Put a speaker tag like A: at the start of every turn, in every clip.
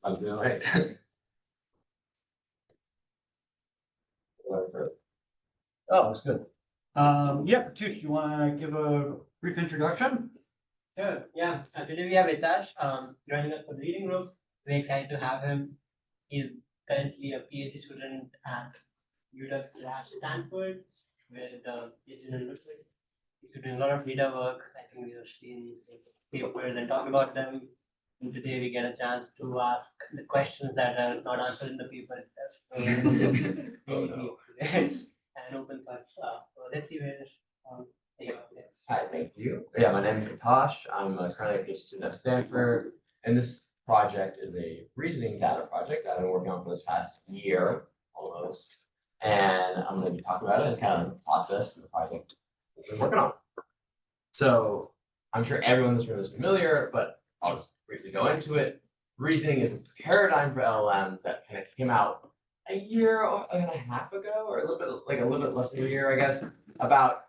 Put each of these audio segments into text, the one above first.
A: I'm doing right.
B: Oh, that's good. Yeah, do you want to give a brief introduction?
C: Sure. Yeah. Today we have Etash joining us for the reading group. We're excited to have him. He's currently a PhD student at UW/Stanford, where the PhD looks like he's doing a lot of data work. I think we have seen his papers and talk about them. And today we get a chance to ask the questions that are not answered in the paper itself.
A: Oh, no.
C: And open thoughts. So let's see where they go.
A: Hi, thank you. Yeah, my name is Etash. I'm currently a student at Stanford, and this project is a reasoning data project that I've been working on for this past year almost. And I'm going to be talking about it and kind of the process of the project we've been working on. So I'm sure everyone in this room is familiar, but I'll just briefly go into it. Reasoning is this paradigm for LLMs that kind of came out a year and a half ago, or a little bit less than a year, I guess, about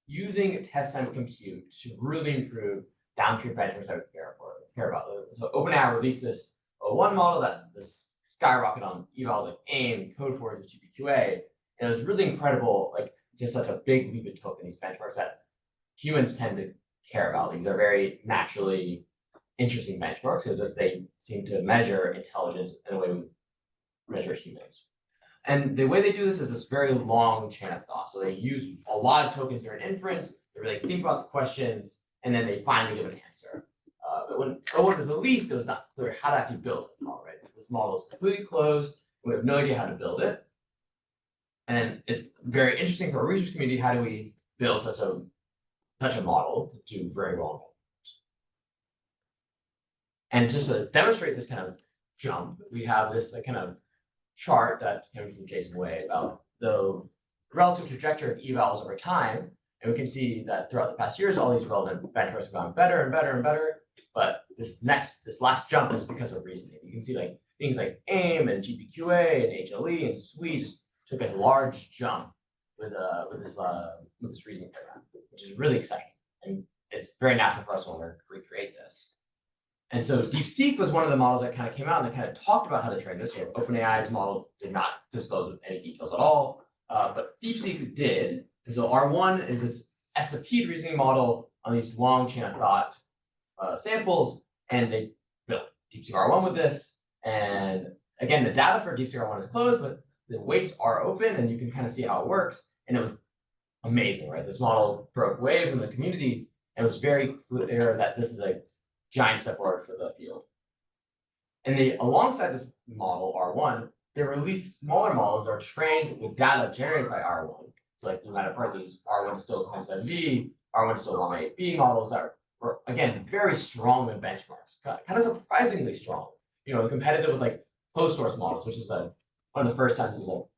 A: using test time compute to really improve downstream benchmarks that we care about. So OpenAI released this one model that this skyrocketed on evals like AIM, Codeforge, and GPQA, and it was really incredible, like just such a big leap it took in these benchmarks that humans tend to care about. These are very naturally interesting benchmarks, so just they seem to measure intelligence in a way we measure humans. And the way they do this is this very long chain of thought. So they use a lot of tokens during inference, they really think about the questions, and then they finally give an answer. But when it was released, it was not clear how to actually build it. All right, this model is completely closed. We have no idea how to build it. And it's very interesting for a research community. How do we build such a model to do very well? And just to demonstrate this kind of jump, we have this kind of chart that came from Jason Wei about the relative trajectory of evals over time. And we can see that throughout the past years, all these relevant benchmarks have gone better and better and better. But this last jump is because of reasoning. You can see like things like AIM and GPQA and HLE and SWE just took a large jump with this reasoning paradigm, which is really exciting. And it's very natural for us to want to recreate this. And so DeepSeek was one of the models that kind of came out and they kind of talked about how to train this. So OpenAI's model did not disclose any details at all, but DeepSeek did. And so R1 is this SFT reasoning model on these long chain of thought samples, and they built DeepSeek R1 with this. And again, the data for DeepSeek R1 is closed, but the weights are open, and you can kind of see how it works. And it was amazing, right? This model broke waves in the community, and it was very clear that this is a giant step forward for the field. And alongside this model, R1, they released smaller models that are trained with data generated by R1. So like no matter part, these R1 is still 27B, R1 is still Llama 8B models that were, again, very strong in benchmarks, kind of surprisingly strong. You know, competitive with like closed source models, which is one of the first times this will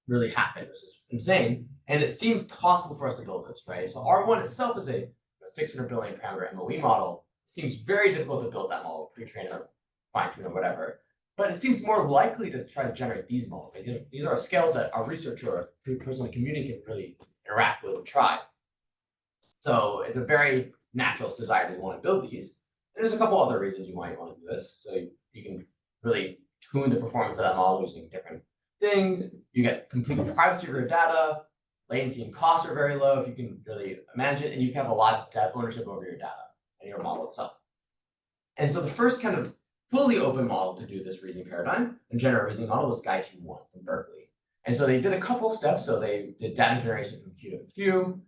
A: really happen, which is insane. And it seems possible for us to build this, right? So R1 itself is a 600 billion parameter MOE model. It seems very difficult to build that model, pre-train or fine-tune or whatever. But it seems more likely to try to generate these models. Right? These are scales that our researcher or person in the community can really interact with and try. So it's a very natural desire to want to build these. And there's a couple other reasons you might want to do this. So you can really tune the performance of that model using different things. You get complete privacy of your data. Latency and costs are very low if you can really manage it. And you can have a lot of ownership over your data and your model itself. And so the first kind of fully open model to do this reasoning paradigm and generate a reasoning model was Guy-T1 from Berkeley. And so they did a couple of steps. So they did data generation from Q to Q.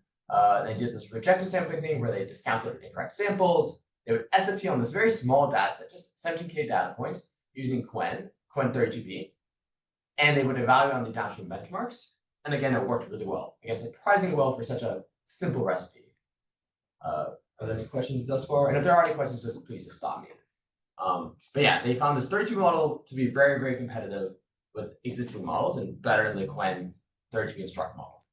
A: They did this rejection sampling thing where they discounted incorrect samples. They would SFT on this very small data set, just 17K data points using Qwen 32B. And they would evaluate on the downstream benchmarks. And again, it worked really well. Again, surprisingly well for such a simple recipe. Are there any questions thus far? And if there are any questions, please just stop me. But yeah, they found this 32 model to be very, very competitive with existing models and better than the Qwen 32 instruct model.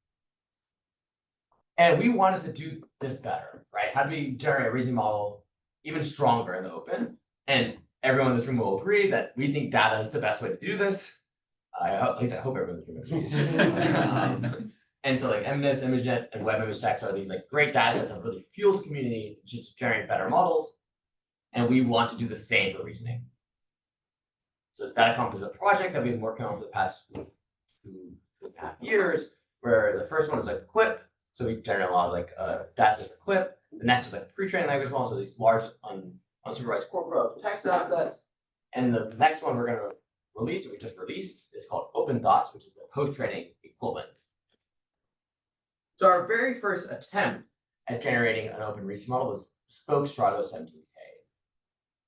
A: And we wanted to do this better, right? How do we generate a reasoning model even stronger in the open? And everyone in this room will agree that we think data is the best way to do this. At least I hope everyone in this room agrees. And so like MNIST, ImageNet, and Web Image Text are these like great data sets that really fuels the community to generate better models. And we want to do the same for reasoning. So DataComp is a project that we've been working on for the past 2.5 years, where the first one was like CLIP. So we generate a lot of like data sets for CLIP. The next was like pre-trained language models, so these large unsupervised corpora text data sets. And the next one we're going to release, that we just released, is called Open Thoughts, which is the post-training equivalent. So our very first attempt at generating an open reasoning model was Spoke Strato 17K.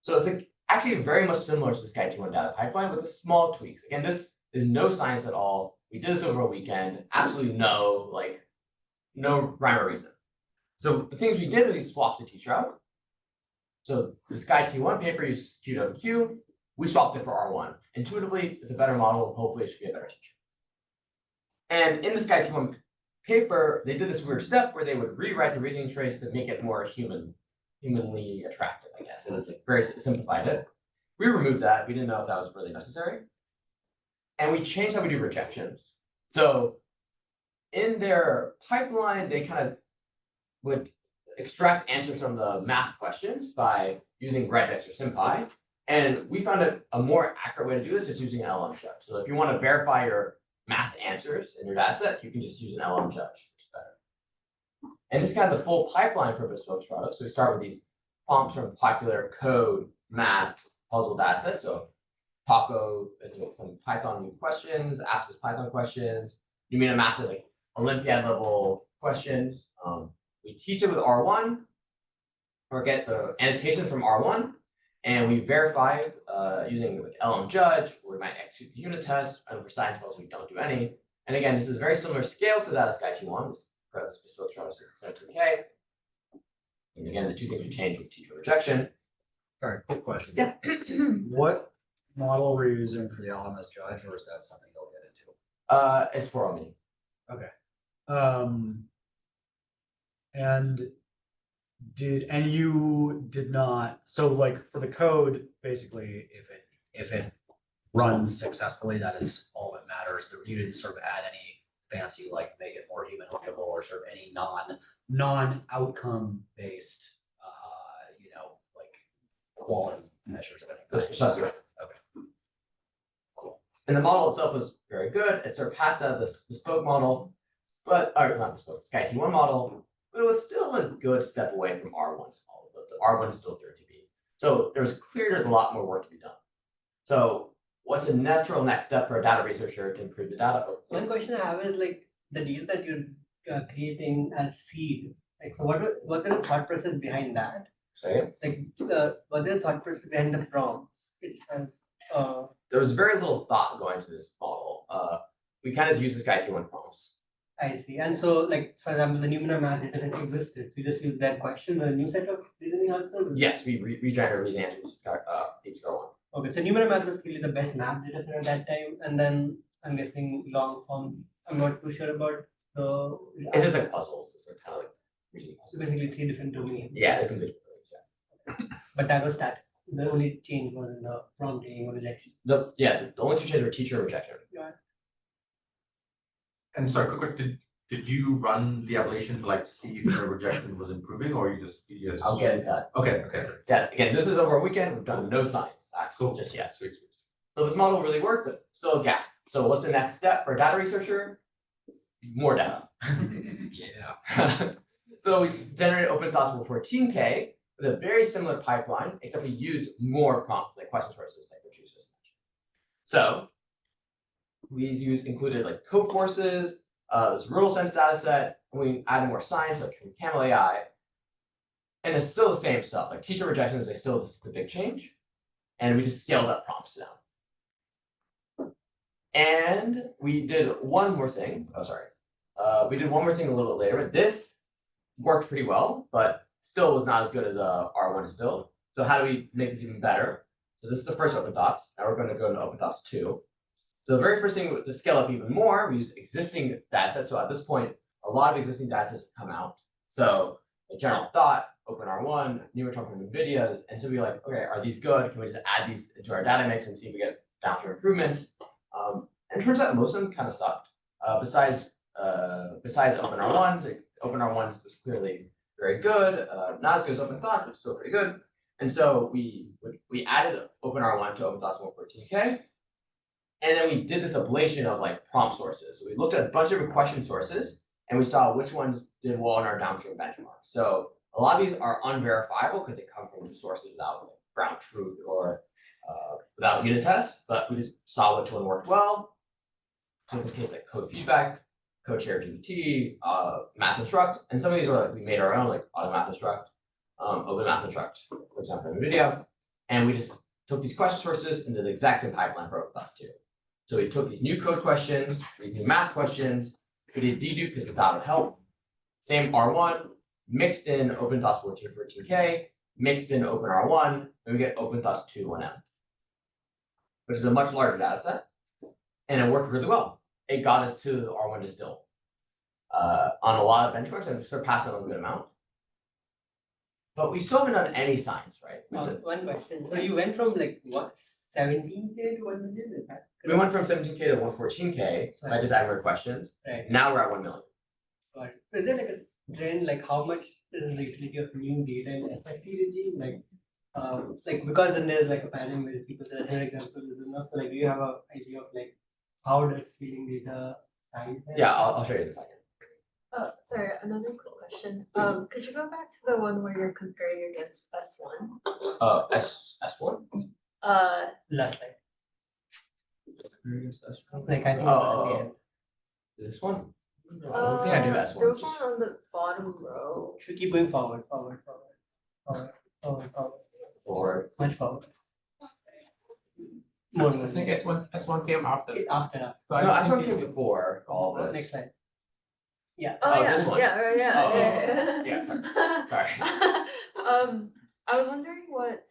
A: So it's actually very much similar to the SkyT1 data pipeline with a small tweaks. Again, this is no science at all. We did this over a weekend. Absolutely no rhyme or reason. So the things we did is we swapped the teacher out. So the SkyT1 paper used Q.Q. We swapped it for R1. Intuitively, it's a better model. Hopefully, it should be a better teacher. And in the SkyT1 paper, they did this weird step where they would rewrite the reasoning trace to make it more humanly attractive, I guess. It was like very simplified it. We removed that. We didn't know if that was really necessary. And we changed how we do rejections. So in their pipeline, they kind of would extract answers from the math questions by using regex or SymPy. And we found a more accurate way to do this is using an LM judge. So if you want to verify your math answers in your data set, you can just use an LM judge, which is better. And this is kind of the full pipeline for bespoke Strato. So we start with these prompts from popular code, math, puzzle data sets. So Taco is like some Python questions, apps is Python questions. You mean a math is like Olympiad level questions. We teach it with R1 or get the annotation from R1, and we verify using like LM Judge, where we might execute the unit test, and for science puzzles, we don't do any. And again, this is very similar scale to that of SkyT1, this bespoke Strato 17K. And again, the two things we changed with teacher rejection.
B: Sorry, quick question.
A: Yeah.
B: What model were you using for the LMS judge, or is that something you'll get into?
A: It's for Omni.
B: Okay. And you did not, so like for the code, basically, if it runs successfully, that is all that matters. You didn't sort of add any fancy, like make it more human readable or sort of any non-outcome based like quality measures of anything.
A: Precisely right.
B: Okay.
A: Cool. And the model itself was very good. It surpassed that of the bespoke model, but or not bespoke, SkyT1 model, but it was still a good step away from R1's model. But the R1 is still 30B. So there's a lot more work to be done. So what's a natural next step for a data researcher to improve the data?
C: One question I have is like the deal that you're creating as seed. Like, so what are the thought process behind that?
A: Say
C: Like, what are the thought process behind the prompts? It's
A: there was very little thought going to this model. We kind of use this SkyT1 prompts.
C: I see. And so, like, for example, the Numina math data that existed, you just use that question, a new set of reasoning answers?
A: Yes, we regenerate reasoning answers each go on.
C: Okay, so Numina math was clearly the best math data set at that time, and then I'm guessing long form. I'm not too sure about the.
A: It's just like puzzles. It's like kind of like reasoning
C: So
A: puzzles.
C: basically 3 different domains.
A: Yeah, they can be.
C: But that was static. The only change was in the prompting or rejection.
A: The only two changes were teacher rejection.
D: And sorry, quick, did you run the evaluation to like see if your rejection was improving, or you just
A: I'll get into that.
D: Okay.
A: Yeah, again, this is over a weekend. We've done no science actually
D: Cool.
A: just yet.
D: Sweet.
A: So this model really worked, but still a gap. So what's the next step for a data researcher? More data.
B: Yeah.
A: So we generated Open Thoughts for 14K with a very similar pipeline, except we use more prompts like question sources like the choose just mentioned. So we included like code forces, this riddle sense data set, and we added more science like from Camel AI. And it's still the same stuff. Like teacher rejections is still the big change. And we just scaled up prompts down. And we did one more thing. We did one more thing a little bit later. This worked pretty well, but still was not as good as R1 is still. So how do we make this even better? So this is the first Open Thoughts. Now we're going to go into Open Thoughts 2. So the very first thing to scale up even more, we use existing data sets. So at this point, a lot of existing data sets have come out. So the general thought, OpenR1, Neurotron from NVIDIA's. And so we're like, okay, are these good? Can we just add these into our data mix and see if we get downstream improvements? And it turns out most of them kind of sucked. Besides OpenR1s, OpenR1s was clearly very good, not as good as Open Thought, but still pretty good. And so we added OpenR1 to OpenThoughts 114K. And then we did this ablation of like prompt sources. So we looked at a bunch of different question sources and we saw which ones did well in our downstream benchmarks. So a lot of these are unverifiable because they come from sources without ground truth or without unit tests, but we just saw which one worked well. So in this case, like code feedback, code share GPT, math instruct, and some of these are like we made our own, like auto math instruct, open math instruct, for example, in video. And we just took these question sources and did the exact same pipeline for OpenThoughts 2. So we took these new code questions, these new math questions, we did dedupe because we thought it would help. Same R1, mixed in OpenThoughts 14K, mixed in OpenR1, and we get OpenThoughts 2 1M, which is a much larger data set. And it worked really well. It got us to the R1 distill on a lot of benchmarks and surpassed it a good amount. But we still haven't done any science, right?
C: One question. So you went from like what 17K to 1 million? Is that
A: We went from 17K to 114K by just adding more questions.
C: right?
A: Now we're at 1 million.
C: Got it. Is there like a trend, like how much is the utility of new data in SFT regime? Like because then there's like a pattern where people say, for example, is enough. So like, do you have an idea of like how does feeding data science?
A: Yeah, I'll show you in a second.
E: Sorry, another quick question. Could you go back to the one where you're comparing against S1?
A: S1?
C: Last time. Like I think
A: Oh, this one? I don't think I do S1.
E: There was one on the bottom row.
C: should keep going forward.
A: Or
C: Much forward. More.
F: I think S1 came after.
C: After.
F: So I
A: no,
F: think
A: S1
F: it's-
A: came before all this.
C: Next slide. Yeah.
E: Oh,
A: Oh,
E: yeah,
A: this one.
E: yeah, right, yeah,
A: Oh,
E: yeah,
A: yeah, sorry.
E: I was wondering what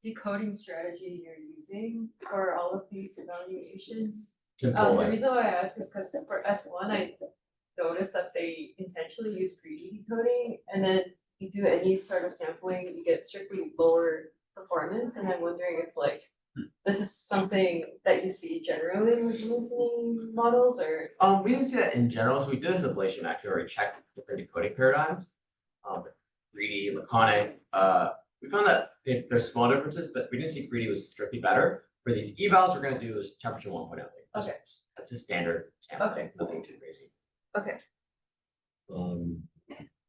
E: decoding strategy you're using for all of these evaluations. The
A: Simple.
E: reason why I ask is because for S1, I noticed that they intentionally use greedy decoding, and then you do any sort of sampling, you get strictly lower performance, and I'm wondering if like this is something that you see generally with reasoning models, or
A: We didn't see that in general, so we did this ablation actually where we checked different decoding paradigms. Greedy, laconic, we found that there's small differences, but we didn't see greedy was strictly better. For these evals, we're gonna do is temperature 1.0.
E: Okay.
A: That's a standard sample,
E: Okay.
A: nothing too crazy.
E: okay.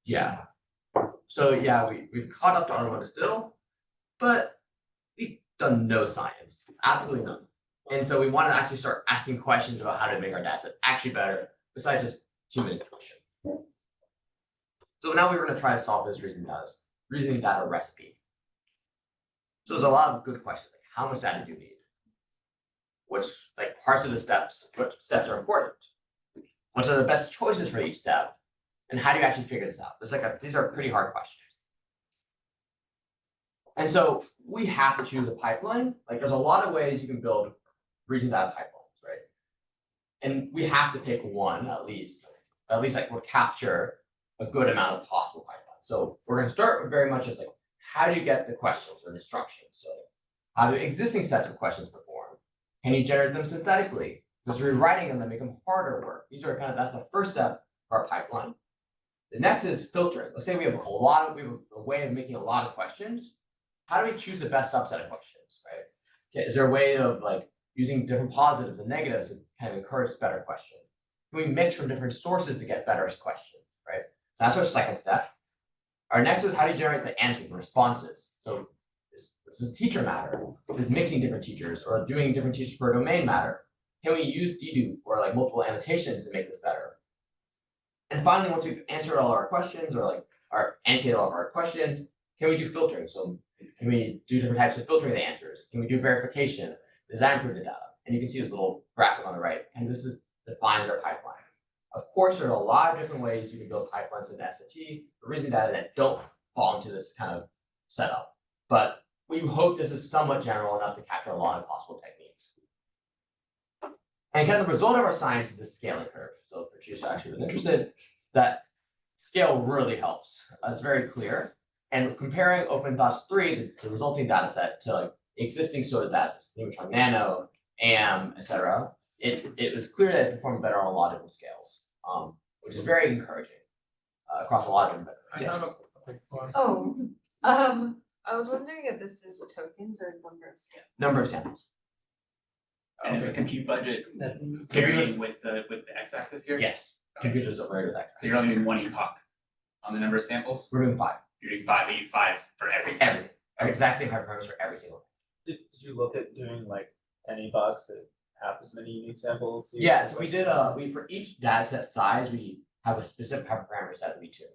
A: Yeah. So yeah, we've caught up to R1 still, but we've done no science, absolutely none. And so we want to actually start asking questions about how to make our data set actually better, besides just human intuition. So now we're going to try to solve this reasoning data recipe. So there's a lot of good questions, like how much data do you need? Which like parts of the steps, what steps are important? What are the best choices for each step? And how do you actually figure this out? These are pretty hard questions. And so we have to choose a pipeline. Like there's a lot of ways you can build reasoning data pipelines, right? And we have to pick one at least like we'll capture a good amount of possible pipelines. So we're going to start with very much just like how do you get the questions or instructions? So how do existing sets of questions perform? Can you generate them synthetically? Does rewriting them that make them harder work? These are that's the first step of our pipeline. The next is filtering. Let's say we have a way of making a lot of questions. How do we choose the best subset of questions, right? Okay, is there a way of like using different positives and negatives to kind of encourage better questions? Can we mix from different sources to get better questions, right? So that's our second step. Our next is how do you generate the answers and responses? So does teacher matter? Does mixing different teachers or doing different teachers per domain matter? Can we use dedupe or like multiple annotations to make this better? And finally, once we've answered all our questions or annotated all of our questions, can we do filtering? So can we do different types of filtering the answers? Can we do verification? Does that improve the data? And you can see this little graphic on the right, and this defines our pipeline. Of course, there are a lot of different ways you can build pipelines in SFT for reasoning data that don't fall into this kind of setup. But we hope this is somewhat general enough to capture a lot of possible techniques. And kind of the result of our science is the scaling curve. So for you actually was interested, that scale really helps. It's very clear. And comparing OpenThoughts 3, the resulting data set, to like existing sort of data sets, Neutron Nano, AM, etc., it was clear that it performed better on a lot of different scales, which is very encouraging across a lot of different.
F: I have a quick one.
E: Oh, I was wondering if this is tokens or number of samples.
A: Number of samples.
G: And is the compute budget
C: That
G: varying with the x-axis here?
A: Yes, computers are very good at
G: So you're only doing one epoch on the number of samples?
A: We're doing 5.
G: You're doing 5, but you 5 for everything.
A: Everything. Exact same hyperparameters for every single.
H: Did you look at doing like 10 epochs to have as many unique samples?
A: Yeah, so we did for each data set size, we have a specific hyperparameter set that we tuned.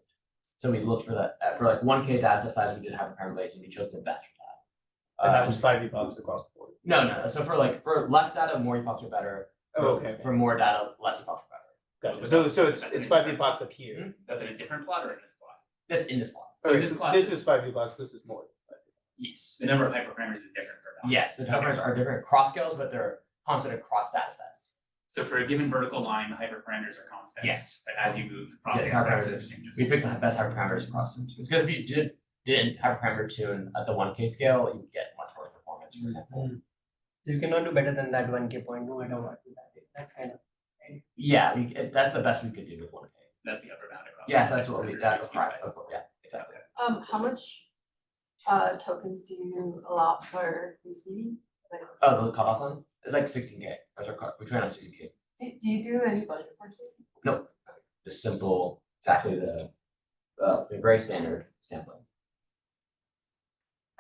A: So we looked for that for like 1K data set size, we did hyperparameter and we chose the best for that.
H: And that was 5 epochs across the board.
A: No. So for less data, more epochs are better.
H: Oh, okay.
A: For more data, less epochs are better.
H: Gotcha. So it's 5 epochs up here.
G: That's in a different plot or in this plot?
A: That's in this plot.
G: So
H: Okay,
G: this
H: so
G: plot-
H: this is 5 epochs, this is more.
A: Yes.
G: The number of hyperparameters is different per plot.
A: Yes, the hyperparameters are different across scales, but they're constant across data sets.
G: So for a given vertical line, the hyperparameters are constant.
A: Yes.
G: But as you move across the
A: Yeah,
G: x-axis,
A: hyperparameters.
G: it changes.
A: We picked the best hyperparameters across them. Because if you didn't hyperparameter tune at the 1K scale, you would get much worse performance, for example.
C: you cannot do better than that 1K point, no matter what. That's kind of.
A: Yeah, that's the best we could do with 1K.
G: That's the upper bound across.
A: Yes,
G: the
A: that's what we,
G: hyperparameters
A: that's
G: you see,
A: right,
G: right?
A: of course, yeah, exactly.
E: How much tokens do you allow for receiving? Like,
A: Oh, the cutoff line is like 16K. We train on 16K.
E: do you do any budget for it?
A: Just simple, exactly the very standard sampling.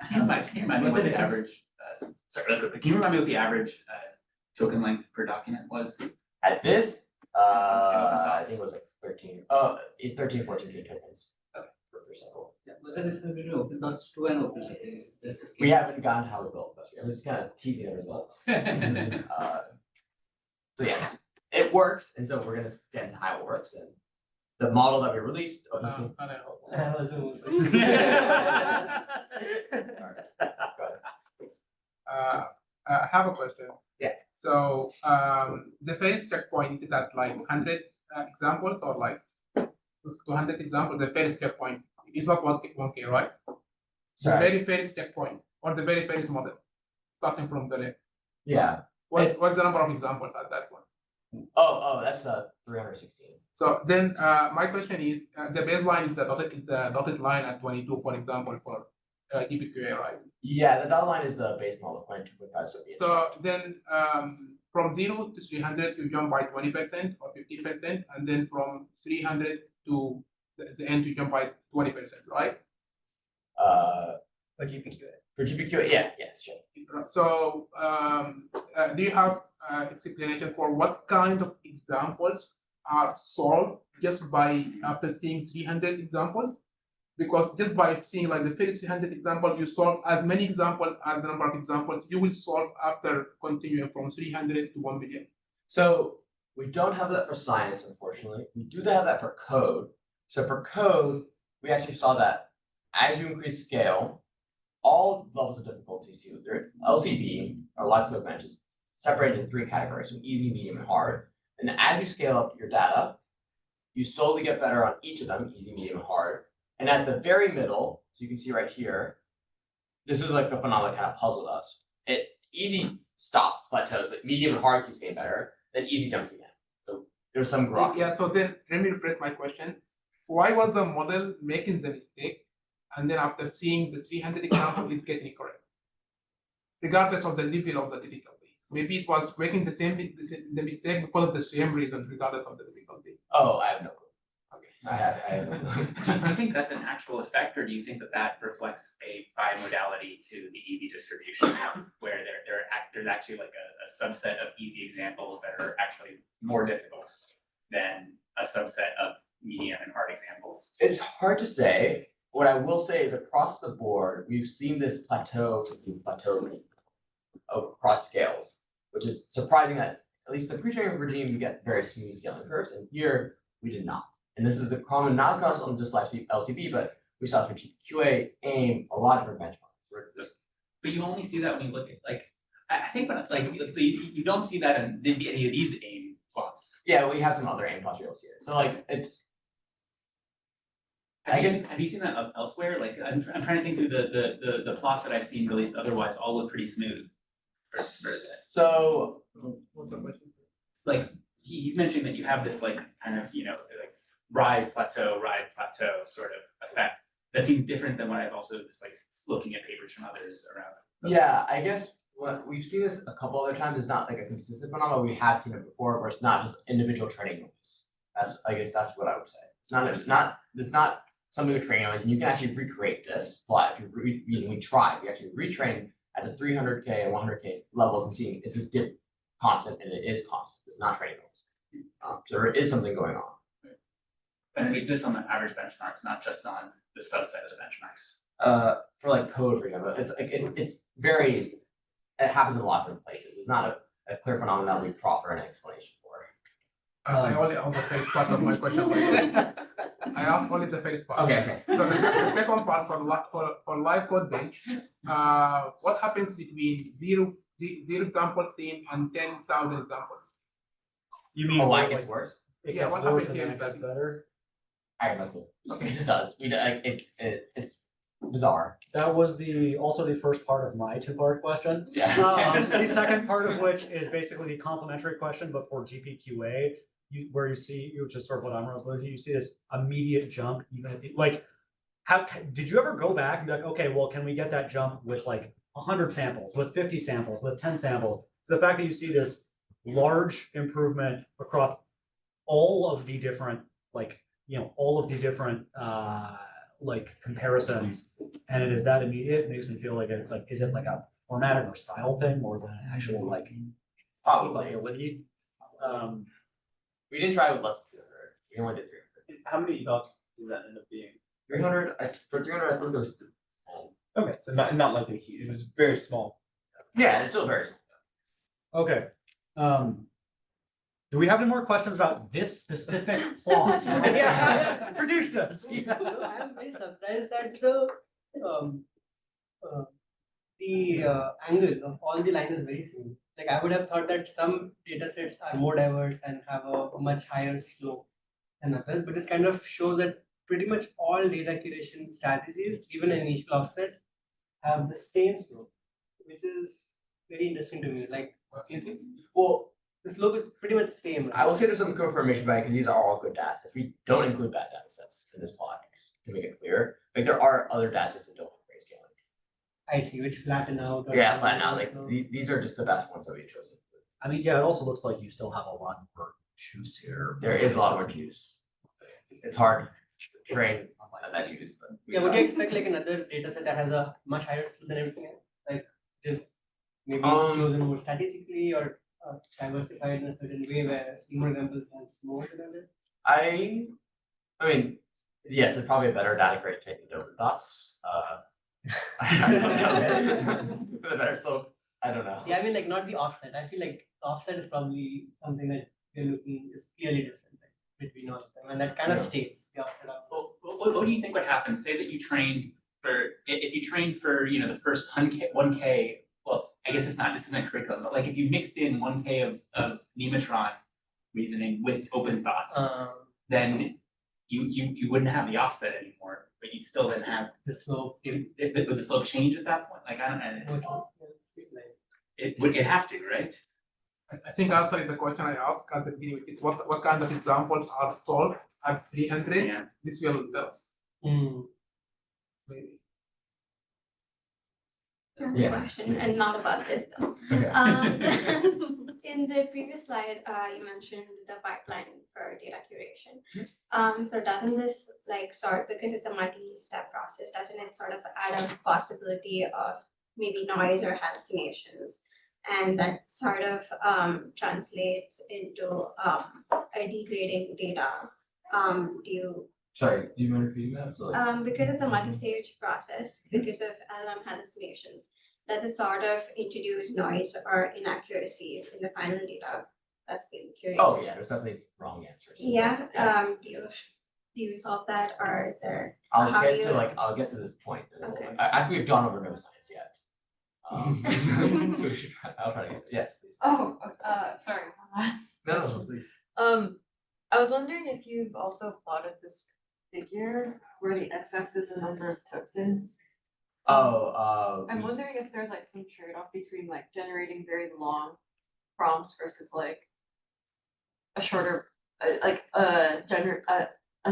G: Can you remind me what the average, sorry, really quickly, can you remind me what the average token length per document was?
A: At this, I
G: thoughts.
A: think it was like 13, it's 14K tokens.
G: Okay.
A: Per sample.
I: Was it between open dots to an open source? Just a
A: We haven't gotten how we built this. I'm just kind of teasing the results. So yeah, it works, and so we're gonna get into how it works and the model that we released.
F: And I hope. I have a question.
A: Yeah.
F: So the first checkpoint is at like 100 examples or like 200 examples. The first checkpoint is not 1K, right? The
A: Sorry.
F: very first checkpoint or the very first model, starting from the left.
A: Yeah.
F: What's the number of examples at that one?
A: Oh, that's 316.
F: So then my question is the baseline is the dotted line at 22, for example, for DPQA, right?
A: Yeah, the dotted line is the base model, 22.5 Soviet.
F: So then from 0 to 300, you jump by 20% or 15%, and then from 300 to the end, you jump by 20%, right?
C: For GPQA.
A: For GPQ, yeah, sure.
F: So do you have explanation for what kind of examples are solved just by after seeing 300 examples? Because just by seeing like the first 300 example, you solve as many examples as the number of examples you will solve after continuing from 300 to 1 million.
A: So we don't have that for science, unfortunately. We do have that for code. So for code, we actually saw that as you increase scale, all levels of difficulty, so their LCB, or live code branches, separated into 3 categories, so easy, medium, and hard. And as you scale up your data, you slowly get better on each of them, easy, medium, and hard. And at the very middle, so you can see right here, this is like the phenomenon that kind of puzzled us. Easy stops, plateaus, but medium and hard keeps getting better, then easy jumps again. So there's some growth.
F: Yeah, so then let me rephrase my question. Why was the model making the mistake? And then after seeing the 300 example, it's getting correct, regardless of the level of the difficulty. Maybe it was making the mistake because of the same reason, regardless of the difficulty.
A: Oh, I have no clue.
F: Okay.
A: I have no clue.
G: Do you think that's an actual effect, or do you think that reflects a bimodality to the easy distribution, where there's actually like a subset of easy examples that are actually more difficult than a subset of medium and hard examples?
A: It's hard to say. What I will say is across the board, we've seen this plateau across scales, which is surprising that at least in the pre-training regime, you get very smooth scaling curves, and here we did not. And this is the common, not across on just LCB, but we saw it for GPQA, AIM, a lot of different benchmarks.
G: But you only see that when you look at I think so you don't see that in any of these AIM plots.
A: Yeah, we have some other AIM plots you'll see it. So like it's.
G: Have you seen that elsewhere? Like I'm trying to think through the plots that I've seen released otherwise all look pretty smooth.
A: So
F: What's the question?
G: Like he's mentioning that you have this like kind of like rise plateau sort of effect That seems different than what I've also just like looking at papers from others around. those
A: Yeah, I guess what we've seen this a couple other times. It's not like a consistent phenomenon. We have seen it before, where it's not just individual training noise. I guess that's what I would say. It's not something with training noise, and you can actually recreate this. But if we actually retrain at the 300K and 100K levels and seeing is this dip constant, and it is constant. It's not training noise. So there is something going on.
G: And it exists on the average benchmarks, not just on the subset of the benchmarks.
A: For like code, for example, it's like it happens in a lot of different places. It's not a clear phenomenon that we proffer an explanation for.
F: I only answered the first part of my question. I asked only the first part.
A: Okay.
F: So the second part for live code bench, what happens between zero examples seen and 10,000 examples?
B: You mean
A: Oh, why
B: like,
A: it gets worse?
B: it
F: Yeah,
B: gets
F: what
B: worse
F: happens
B: and
F: here
B: then it gets
F: exactly?
B: better?
A: I have no clue. Okay, it just does. It's bizarre.
B: That was also the first part of my two-part question.
A: Yeah.
B: The second part of which is basically the complementary question, but for GPQA, where you see, which is sort of what I'm alluding to, you see this immediate jump even at the, like, did you ever go back and be like, okay, well, can we get that jump with like 100 samples, with 50 samples, with 10 samples? The fact that you see this large improvement across all of the different, like, all of the different, like comparisons, and it is that immediate, makes me feel like it's like, is it like a formatting or style thing more than an actual like
A: Probably.
B: ability?
A: We didn't try with less than 200. We only did 300.
H: How many dogs did that end up being?
A: 300, for 300, I think it was.
H: Okay, so not like a huge, it was very small.
A: Yeah, it's still very small.
B: Okay. Do we have any more questions about this specific clause? Yeah, produced us.
C: So I'm very surprised that the angle of all the lines is very same. Like I would have thought that some data sets are more diverse and have a much higher slope than others, but this kind of shows that pretty much all data curation strategies, even an initial offset, have the same slope, which is very interesting to me. Like
F: Is it?
A: Well,
C: the slope is pretty much same.
A: I will say there's some confirmation by it because these are all good data sets. We don't include bad data sets in this pod to make it clear. Like there are other data sets that don't have grayscaling.
C: I see, which flatten out. or
A: Yeah, flat out. Like
C: slope.
A: these are just the best ones that we've chosen.
B: I mean, yeah, it also looks like you still have a lot more juice here.
A: There is a lot more juice. It's hard to train on that juice, but we
C: Yeah, would
A: try.
C: you expect like another data set that has a much higher slope than everything else? Like just maybe it's chosen more strategically or diversified in a certain way where more examples has more than others?
A: I mean, yes, it's probably a better data crate taking open thoughts. I don't know. The better slope, I don't know.
C: Yeah, I mean like not the offset. I feel like the offset is probably something that you're looking is clearly different between all of them, and that kind of
A: Yeah.
C: stays the offset of this.
G: What do you think would happen? Say that you trained for, if you trained for, the first 1K, well, I guess this isn't curriculum, but like if you mixed in 1K of Nematron reasoning with open thoughts, then you wouldn't have the offset anymore, but you'd still then have
C: The slope.
G: would the slope change at that point? Like I don't know.
C: More slope, yeah, like-
G: It have to, right?
F: I think answering the question I asked at the beginning, is what kind of examples are solved at 300?
G: Yeah.
F: This will tell us. Maybe.
A: Yeah.
J: Question, and not about this though.
A: Okay.
J: So in the previous slide, you mentioned the pipeline for data curation. So doesn't this because it's a multi-step process, doesn't it sort of add a possibility of maybe noise or hallucinations? And that sort of translates into a degrading data.
A: Sorry, do you mind repeating that? So
J: Because it's a multi-stage process, because of LLM hallucinations, does it sort of introduce noise or inaccuracies in the final data that's being curated?
A: oh yeah, there's definitely wrong answers.
J: Yeah, do you solve that, or is there?
A: I'll
J: how
A: get
J: do
A: to
J: you-
A: I'll get to this point.
J: Okay.
A: We've gone over no science yet. So we should I'll try to get, yes, please.
E: Oh, sorry, one last.
A: No, please.
E: I was wondering if you've also plotted this figure where the x-axis is the number of tokens. I'm wondering if there's like some trade-off between like generating very long prompts versus like a shorter,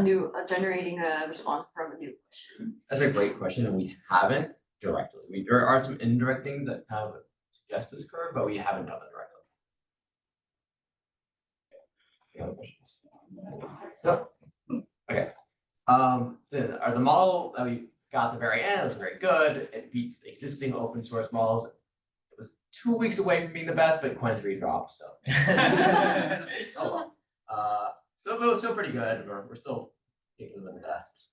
E: generating a response from a new question?
A: That's a great question, and we haven't directly. There are some indirect things that kind of suggest this curve, but we haven't done it directly. Any other questions? No? Okay. Then the model that we got at the very end was very good. It beats existing open source models. It was 2 weeks away from being the best, but Quen's redropped, so. Oh well. So it was still pretty good. We're still thinking of the best.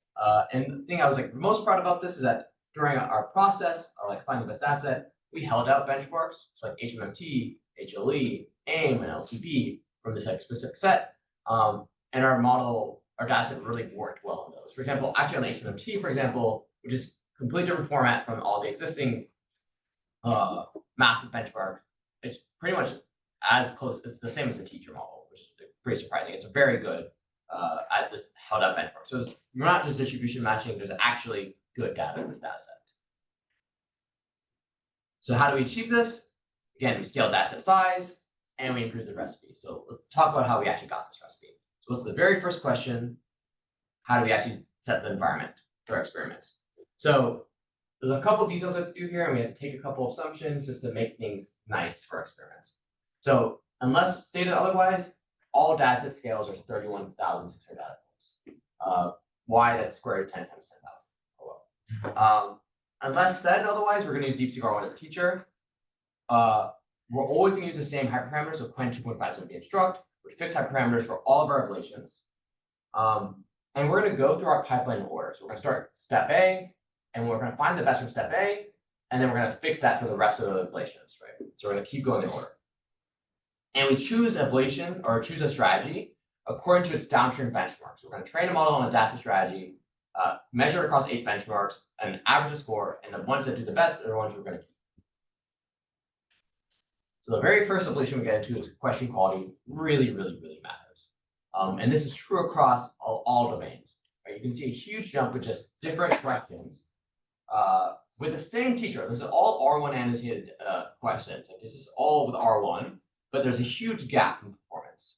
A: And the thing I was like most proud about this is that during our process, or like finding the best asset, we held out benchmarks, so like HMMT, HLE, AIM, and LCP from this like specific set. And our model, our data set really worked well in those. For example, actually on HMMT, for example, which is completely different format from all the existing math benchmark, it's pretty much as close, it's the same as the teacher model, which is pretty surprising. It's very good at this held out benchmark. So you're not just distribution matching, there's actually good data in this data set. So how do we achieve this? Again, we scaled data set size and we improved the recipe. So let's talk about how we actually got this recipe. So what's the very first question? How do we actually set the environment for our experiments? So there's a couple details we have to do here, and we have to take a couple assumptions just to make things nice for our experiments. So unless stated otherwise, all data set scales are 31,600 data points. Y, that's square root of 10 times 10,000. Oh well. Unless said otherwise, we're going to use DeepSeek-R1 as a teacher. We're always going to use the same hyperparameters, so Qwen 2.5 will be instruct, which picks hyperparameters for all of our ablations. And we're going to go through our pipeline in order. So we're going to start step A, and we're going to find the best from step A, and then we're going to fix that for the rest of the ablations, right? So we're going to keep going in order. And we choose an ablation or choose a strategy according to its downstream benchmarks. So we're going to train a model on a data strategy, measure across 8 benchmarks, and average a score, and the ones that do the best are the ones we're going to keep. So the very first ablation we get into is question quality really matters. And this is true across all domains. Right? You can see a huge jump with just different questions. With the same teacher, this is all R1 annotated questions. Like this is all with R1, but there's a huge gap in performance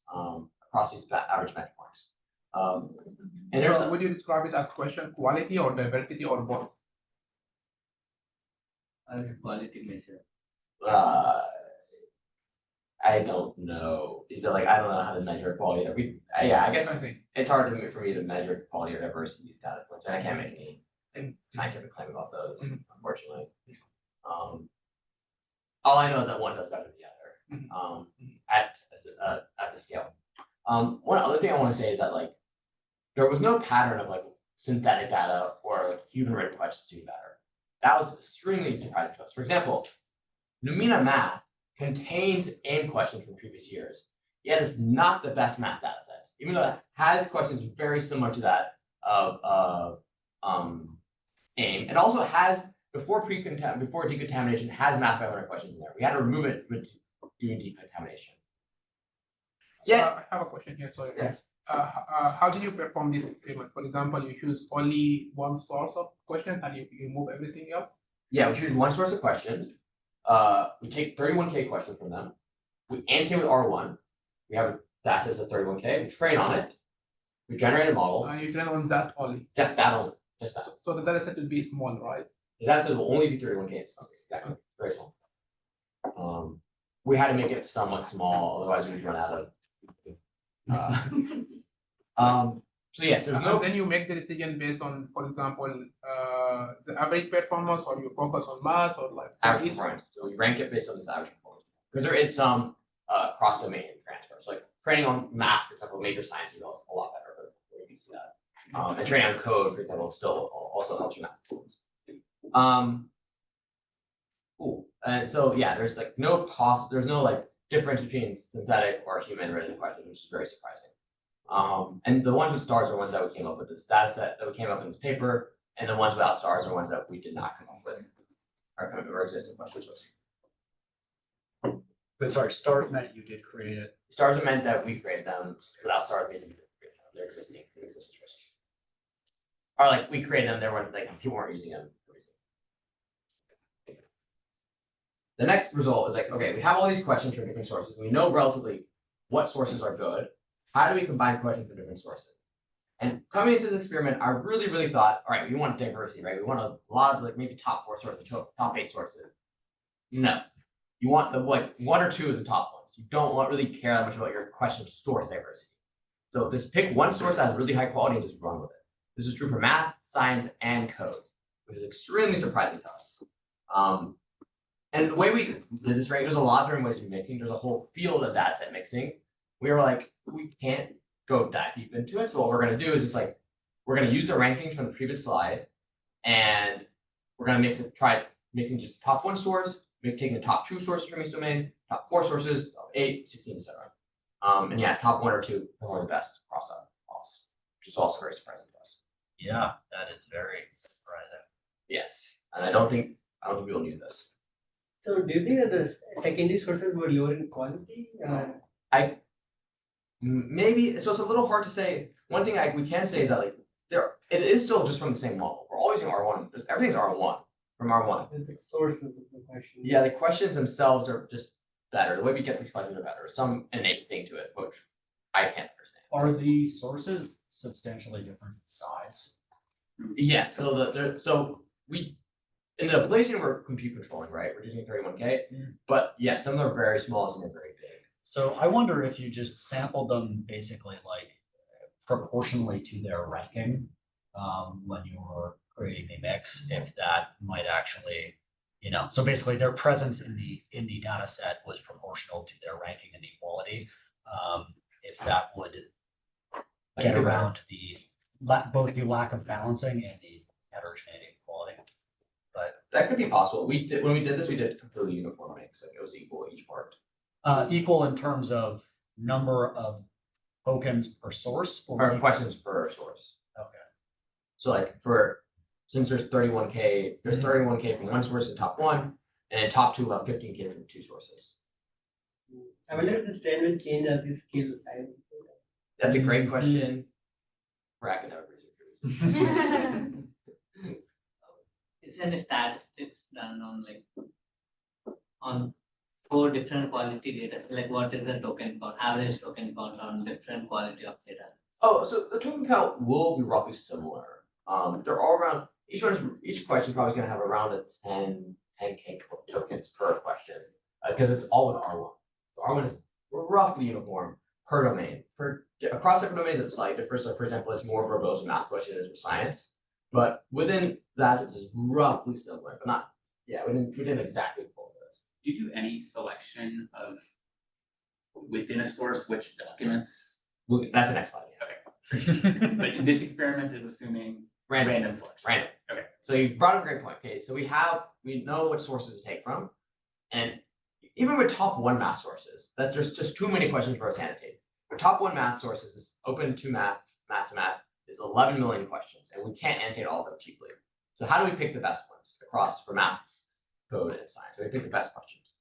A: across these average benchmarks. And there's
F: would you describe it as question quality or diversity or both?
I: As quality measure.
A: I don't know. These are like I don't know how to measure quality. I guess it's hard for me to measure quality or diversity of these data points, and I can't make any scientific claim about those, unfortunately. All I know is that one does better than the other at the scale. One other thing I want to say is that like there was no pattern of like synthetic data or like human written questions doing better. That was extremely surprising to us. For example, Numina Math contains AIM questions from previous years, yet it's not the best math data set, even though it has questions very similar to that of AIM. It also has before decontamination has math 500 questions in there. We had to remove it with doing decontamination. Yeah,
F: I have a question here. Sorry.
A: Yes.
F: How did you perform this experiment? For example, you choose only one source of questions and you remove everything else?
A: Yeah, we choose one source of questions. We take 31K questions from them. We annotate with R1. We have a data set of 31K. We train on it. We generate a model.
F: And you train on that only?
A: Just that only. Just that.
F: So the data set will be small, right?
A: The data set will only be 31K. Exactly. Very small. We had to make it somewhat small, otherwise we'd run out of. So yes, there's no.
F: And then you make the decision based on, for example, the average performance, or you focus on mass, or like
A: Average performance. So we rank it based on this average performance. Because there is some cross-domain transfer. So like training on math, for example, major science is a lot better, but you can see that. And training on code, for example, still also helps your math performance. Cool. And so yeah, there's like there's no like difference between synthetic or human written questions, which is very surprising. And the ones with stars are ones that we came up with this data set that we came up in this paper, and the ones without stars are ones that we did not come up with. Or existing questions.
B: But sorry, stars meant you did create it.
A: Stars meant that we created them. Without stars, we didn't create them. They're existing sources. Or like we created them, they weren't like people weren't using them. The next result is like, okay, we have all these questions from different sources. We know relatively what sources are good. How do we combine questions from different sources? And coming into this experiment, I really thought, all right, we want diversity, right? We want a lot of like maybe top 4 sources, top 8 sources. No, you want the like 1 or 2 of the top ones. You don't want really care that much about your question source diversity. So just pick one source that has really high quality and just run with it. This is true for math, science, and code, which is extremely surprising to us. And the way we did this, right, there's a lot of different ways of mixing. There's a whole field of data set mixing. We were like, we can't go that deep into it. So what we're going to do is just like, we're going to use the rankings from the previous slide, and we're going to try mixing just the top 1 source, taking the top 2 sources from each domain, top 4 sources, top 8, 16, etc. And yeah, top 1 or 2 perform the best across all, which is also very surprising to us.
B: Yeah, that is very surprising.
A: Yes, and I don't think people knew this.
C: So do you think that the secondary sources were lower in quality?
A: Maybe, so it's a little hard to say. One thing we can say is that like it is still just from the same model. We're always using R1. Everything's R1 from R1.
C: The sources of the question.
A: Yeah, the questions themselves are just better. The way we get these questions are better. Some innate thing to it, which I can't understand.
B: Are the sources substantially different in size?
A: Yes, so we in the ablation we're compute controlling, right? We're using 31K, but yeah, some are very small, some are very big.
B: So I wonder if you just sampled them basically like proportionally to their ranking when you were creating the mix, if that might actually, so basically their presence in the data set was proportional to their ranking and equality. If that would get around both the lack of balancing and the heterogeneity quality. But
A: that could be possible. When we did this, we did completely uniform mix, like it was equal each part.
B: Equal in terms of number of tokens per source
A: or questions per source.
B: Okay.
A: So like since there's 31K, there's 31K from one source in top 1, and top 2 will have 15K from 2 sources.
C: I wonder if this trend will change as you scale the size.
A: That's a great question for academic researchers.
I: Is there any statistics done on 4 different quality data? Like what is the token count, average token count on different quality of data?
A: Oh, so the token count will be roughly similar. They're all around, each question is probably going to have around 10K tokens per question, because it's all with R1. So R1 is roughly uniform per domain. Across different domains, it's slightly different. So for example, it's more verbose in math questions for science, but within that, it's roughly similar, but not, we didn't exactly pull this.
G: Do you do any selection of within a source which documents?
A: That's the next slide.
G: Okay. But this experiment is assuming random selection.
A: Random.
G: Okay.
A: So you brought up a great point. Okay, so we know which sources to take from, and even with top 1 math sources, that there's just too many questions for us to annotate. The top 1 math sources is open to math to math is 11 million questions, and we can't annotate all of them cheaply. So how do we pick the best ones for math, code, and science? So we pick the best questions,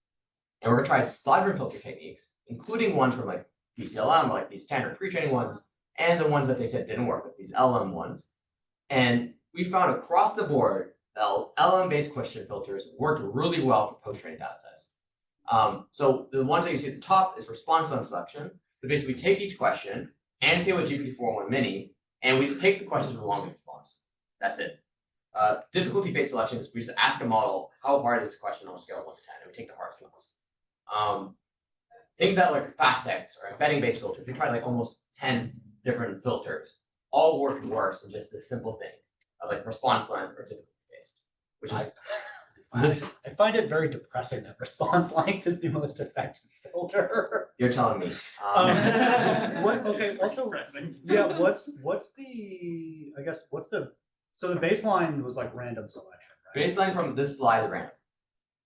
A: and we're gonna try a lot of different filter techniques, including ones from like BCLM, like these standard pre-training ones, and the ones that they said didn't work, like these LM ones. And we found across the board, LM-based question filters worked really well for post-training data sets. So the ones that you see at the top is response on selection. So basically, we take each question, annotate with GPT-4o1 Mini, and we just take the questions with the longest response. That's it. Difficulty-based selections, we just ask a model, how hard is this question on a scale of 1 to 10, and we take the hardest ones. Things that like FastX or embedding-based filters, we tried like almost 10 different filters, all worked worse than just the simple thing of like response length or difficulty-based, which is
B: I find it very depressing that response length is the most effective filter.
A: you're telling me.
B: Okay, also, yeah, what's so the baseline was like random selection, right?
A: Baseline from this slide is random.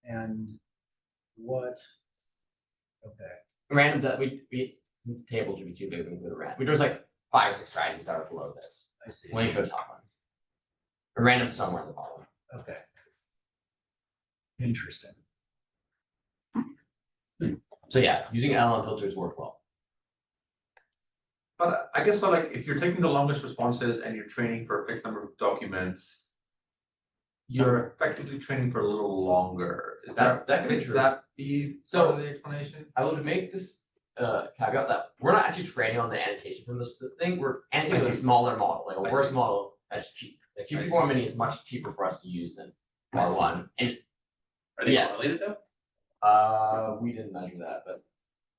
B: And what, okay.
A: Random that the table should be too big to include a random. There's like 5 or 6 strategies that are below this.
B: I see.
A: When you show the top one. A random somewhere in the bottom.
B: Okay. Interesting.
A: So yeah, using LM filters work well.
D: But I guess so like if you're taking the longest responses and you're training for a fixed number of documents, you're effectively training for a little longer. Is that
A: That could be
D: could
A: true.
D: that be
A: So-
D: part of the explanation?
A: I would make this caveat that we're not actually training on the annotation from this thing. We're annotating with a smaller model, like a
G: I
A: worse
G: see.
A: model that's cheap. The GPT-4 mini is much cheaper for us to use than R1. And
G: Are they
A: Yeah.
G: correlated though?
A: we didn't measure that, but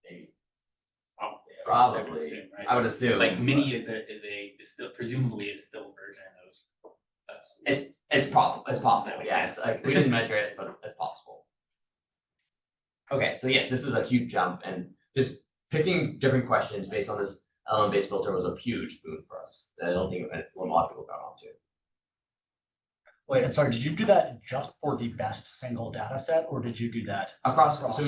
A: maybe.
G: Probably.
A: Probably.
G: Assume, right?
A: I would assume.
G: Like mini is a presumably a distilled version of stuff.
A: It's possible. Yeah, it's like we didn't measure it, but it's possible. Okay, so yes, this is a huge jump, and just picking different questions based on this LM-based filter was a huge boon for us. That I don't think a lot of people got onto.
B: Wait, and sorry, did you do that just for the best single data set, or did you do that
A: Across,
B: across?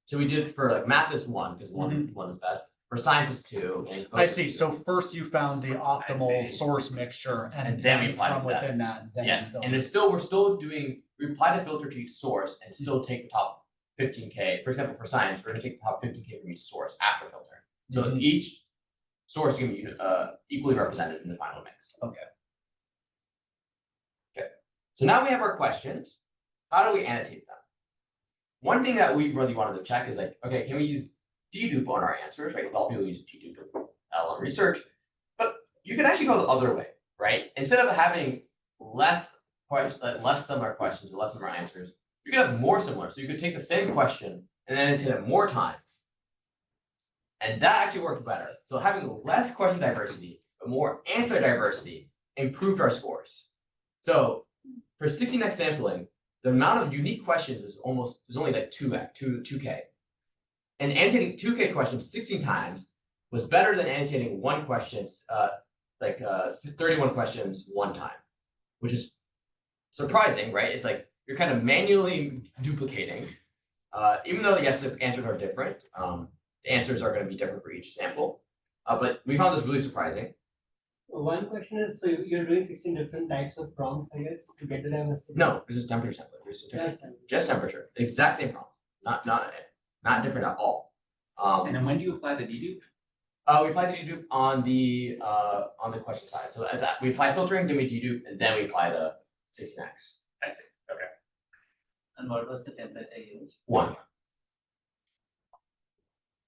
A: so we did for like math is 1, because one is best. For science is 2, and
B: I see, so first you found the optimal
G: see.
B: source mixture, and
A: And then we
B: then
A: applied
B: from
A: that.
B: within that, then you
A: yes,
B: built
A: and
B: it.
A: it's we're still doing, we apply the filter to each source and still take the top 15K. For example, for science, we're gonna take the top 15K from each source after filtering. So
B: Mhm.
A: each source is gonna be equally represented in the final mix.
B: Okay.
A: Okay, so now we have our questions. How do we annotate them? One thing that we really wanted to check is like, okay, can we use dedupe on our answers, right? All people use dedupe in LM research, but you can actually go the other way, right? Instead of having less similar questions or less similar answers, you could have more similar. So you could take the same question and annotate it more times. And that actually worked better. So having less question diversity, but more answer diversity improved our scores. So for 16x sampling, the amount of unique questions is only like 2K. And annotating 2K questions 16 times was better than annotating 31 questions 1 time, which is surprising, right? It's like you're kind of manually duplicating, even though yes, the answers are different. The answers are going to be different for each sample, but we found this really surprising.
C: One question is, so you're doing 16 different types of prompts, I guess, to get the diversity?
A: No, this is temperature sampling. Just temperature, exact same problem, not different at all.
G: And then when do you apply the dedupe?
A: We apply the dedupe on the question side. So as that, we apply filtering, then we dedupe, and then we apply the 16x.
G: I see. Okay.
I: And what was the temperature used?
A: 1.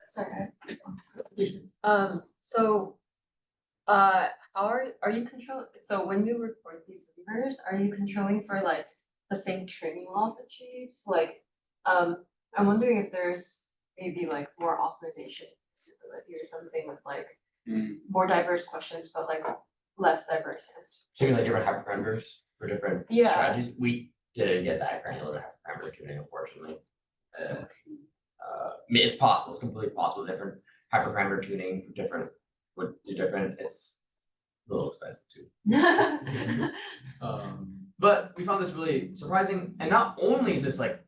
E: Sorry.
A: Please.
E: How are you control, so when you report these numbers, are you controlling for like the same training loss achieved? Like, I'm wondering if there's maybe like more optimization ability or something with like more diverse questions, but like less diverse answers.
A: So you mean like different hyperparameters for different
E: Yeah.
A: strategies? We didn't get that granular hyperparameter tuning, unfortunately. I mean, it's possible. It's completely possible. Different hyperparameter tuning for different would do different. It's a little expensive too. But we found this really surprising. And not only is this like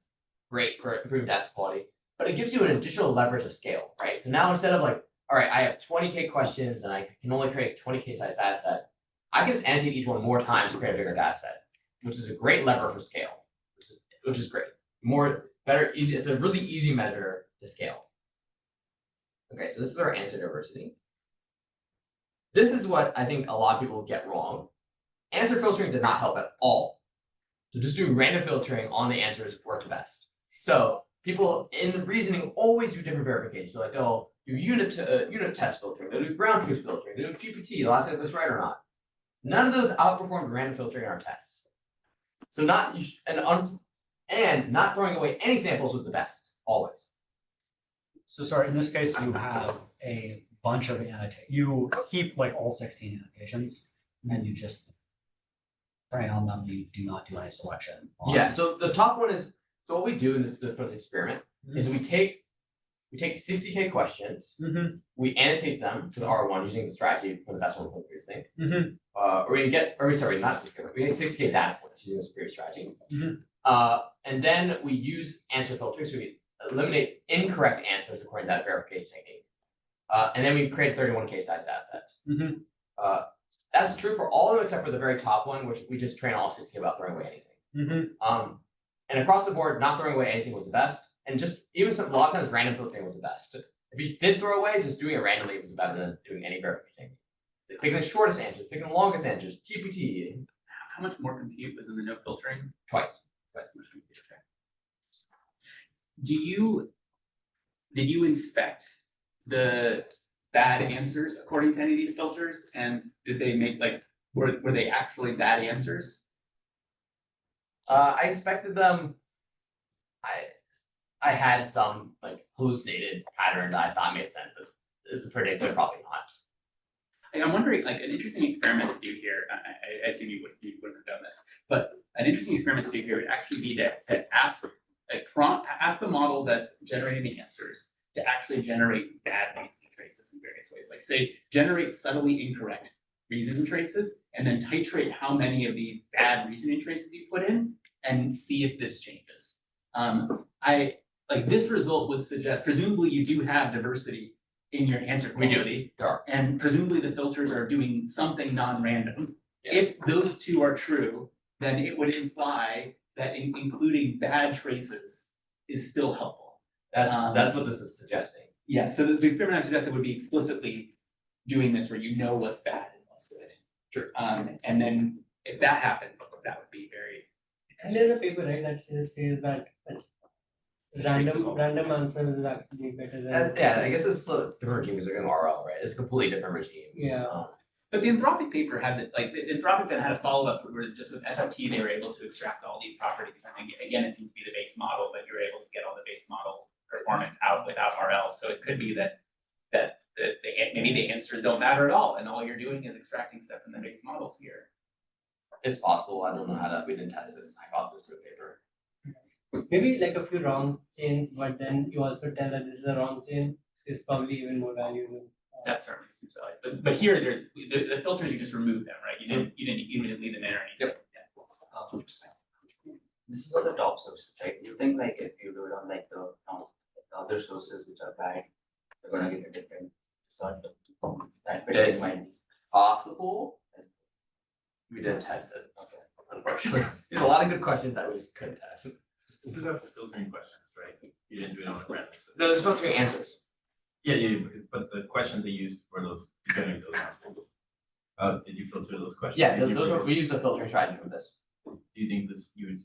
A: great for improving data quality, but it gives you an additional leverage of scale, right? So now instead of like, all right, I have 20K questions and I can only create 20K size data set, I can just annotate each one more times to create a bigger data set, which is a great lever for scale, which is great. Better, easy. It's a really easy measure to scale. Okay, so this is our answer diversity. This is what I think a lot of people get wrong. Answer filtering did not help at all. So just doing random filtering on the answers worked best. So people in the reasoning always do different verifications. So like they'll do unit test filtering, they'll do ground truth filtering, they'll do GPT, the last if it's right or not. None of those outperformed random filtering in our tests. So and not throwing away any samples was the best, always.
B: So sorry, in this case, you have a bunch of you keep like all 16 annotations, and you just train on them, you do not do any selection.
A: Yeah, so the top one is, so what we do in this experiment is we take 60K questions, we annotate them to the R1 using the strategy for the best one for the previous thing. We get 60K data points using the superior strategy. And then we use answer filtering, so we eliminate incorrect answers according to that verification technique. And then we create 31K size data sets. That's true for all of them except for the very top one, which we just train all 60 about throwing away anything. And across the board, not throwing away anything was the best. And just even a lot of times random filtering was the best. If you did throw away, just doing it randomly was better than doing any verification. Picking the shortest answers, picking the longest answers, GPT.
G: How much more compute was in the no filtering?
A: Twice.
G: Twice as much compute. Okay. Did you inspect the bad answers according to any of these filters? And did they make like, were they actually bad answers?
A: I expected them. I had some like hallucinated pattern that I thought made sense, but as a predictor, probably not.
G: And I'm wondering, like, an interesting experiment to do here, I assume you wouldn't have done this, but an interesting experiment to do here would actually be to ask, like, ask the model that's generating the answers to actually generate bad reasoning traces in various ways. Like, say, generate subtly incorrect reasoning traces, and then titrate how many of these bad reasoning traces you put in, and see if this changes. This result would suggest, presumably you do have diversity in your answer quality. And presumably the filters are doing something non-random.
A: Yes.
G: If those two are true, then it would imply that including bad traces is still helpful.
A: That's what this is suggesting.
G: Yeah, so the experiment I suggested would be explicitly doing this where you know what's bad and what's good.
A: Sure.
G: And then if that happened, that would be very
C: And there's a paper, right, that says that random answers is actually better than.
A: Yeah, I guess it's a different regime because they're going RL, right? It's a completely different regime.
C: Yeah.
G: But the Anthropic paper had the Anthropic then had a follow-up where just with SFT they were able to extract all these properties. I think again it seems to be the base model, but you were able to get all the base model performance out without RL. So it could be that maybe the answers don't matter at all, and all you're doing is extracting stuff from the base models here.
A: It's possible. I don't know how we didn't test this. I got this through paper.
C: Maybe like a few wrong chains, but then you also tell that this is a wrong chain is probably even more valuable.
G: That certainly seems like, but here there's the filters, you just remove them, right? You didn't leave them in or anything.
A: Yep.
G: Yeah.
K: This is on the top sources, right? You think like if you do it on like the other sources which are bad, you're gonna get a different result. That
A: It's
K: might be
A: possible. We didn't test it.
K: okay.
A: Unfortunately, there's a lot of good questions that we just couldn't test.
L: This is up to filtering questions, right? You didn't do it on a random.
A: No, there's filtering answers.
L: Yeah, but the questions they used were those, to generate those answers. Did you filter those questions?
A: Yeah,
L: Did you
A: we use the filtering strategy for this.
L: Do you think this, you would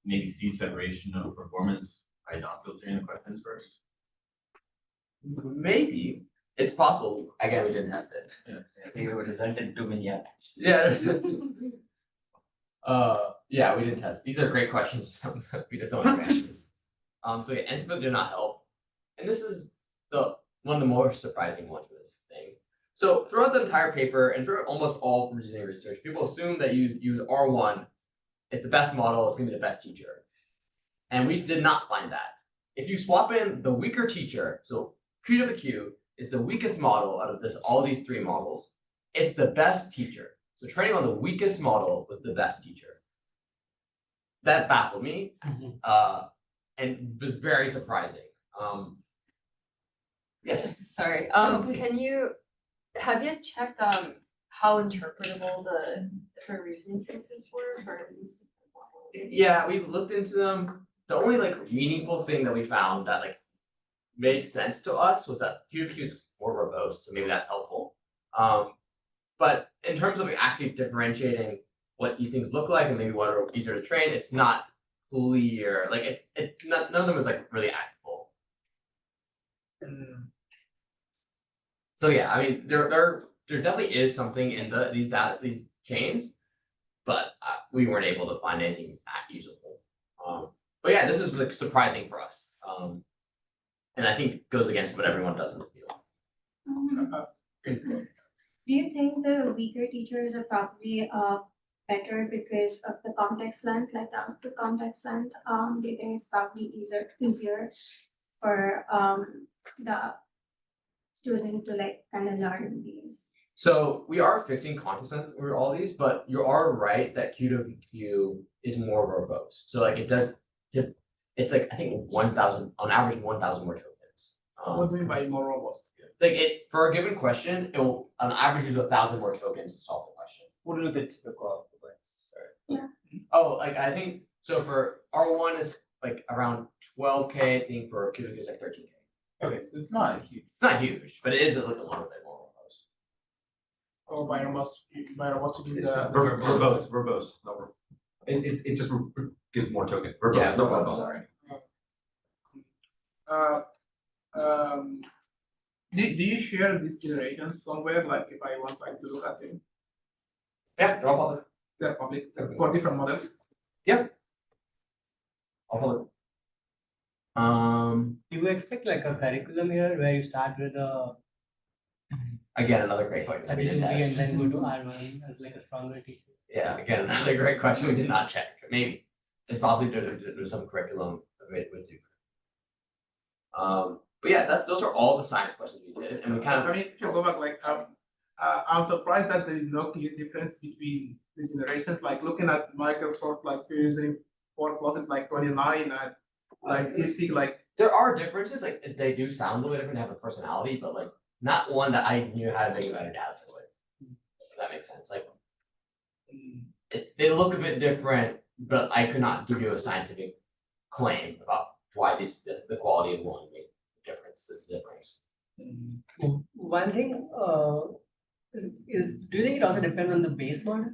L: maybe see separation of performance by not filtering the questions first?
A: Maybe. It's possible. Again, we didn't test it.
K: I think it would result in too many attacks.
A: Yeah. Yeah, we didn't test. These are great questions. We just don't have answers. So yeah, NSPIP did not help. And this is one of the more surprising ones for this thing. So throughout the entire paper and throughout almost all reasoning research, people assume that use R1 is the best model, it's gonna be the best teacher. And we did not find that. If you swap in the weaker teacher, so Q to the Q is the weakest model out of all these three models, it's the best teacher. So training on the weakest model was the best teacher. That baffled me, and was very surprising. Yes.
E: Sorry,
A: please.
E: have you checked how interpretable the different reasoning traces were for these different models?
A: Yeah, we looked into them. The only meaningful thing that we found that made sense to us was that Q is more verbose, so maybe that's helpful. But in terms of actually differentiating what these things look like and maybe what are easier to train, it's not clear. None of them is really actionable. So yeah, I mean there definitely is something in these chains, but we weren't able to find anything usable. But yeah, this is surprising for us, and I think goes against what everyone does in the field.
J: Do you think the weaker teachers are probably better because of the context length, like the output context length? Do you think it's probably easier for the student to kind of learn these?
A: So we are fixing context length over all these, but you are right that Q to Q is more verbose. So it's I think 1,000 on average 1,000 more tokens.
F: What do you mean by more robust?
A: For a given question, it will on average use 1,000 more tokens to solve the question.
H: What are the typical alphabets? Sorry.
A: Oh, I think so for R1 is around 12K, I think for Q to Q is 13K.
H: Okay, so it's not huge.
A: It's not huge, but it is a little bit more verbose.
F: Oh, by robust you mean the.
D: Verbose, no, it just gives more tokens. Verbose,
A: Yeah,
D: no
A: verbose.
D: verbose.
F: Sorry. Do you share these generations somewhere, like if I want like to look at them?
A: Yeah, they're all public.
F: They're public, for different models?
A: All public.
C: Do you expect like a curriculum here where you start with
A: Again, another great point. that we didn't
C: and
A: test.
C: then go to R1 as like a stronger teacher?
A: Yeah, again, another great question. We did not check. Maybe it's possibly there's some curriculum with do. But yeah, those are all the science questions we did, and we kind
F: I
A: of
F: mean, if you go back, like, I'm surprised that there is no clear difference between the generations, like looking at Microsoft, like using 4+ like 29 and like DeepSeek, like,
A: there are differences. Like they do sound a little bit different, have a personality, but like not one that I knew how to make a better data set with. If that makes sense. Like they look a bit different, but I could not give you a scientific claim about why the quality of one made a difference. This difference.
C: One thing is, do you think it also depends on the base model?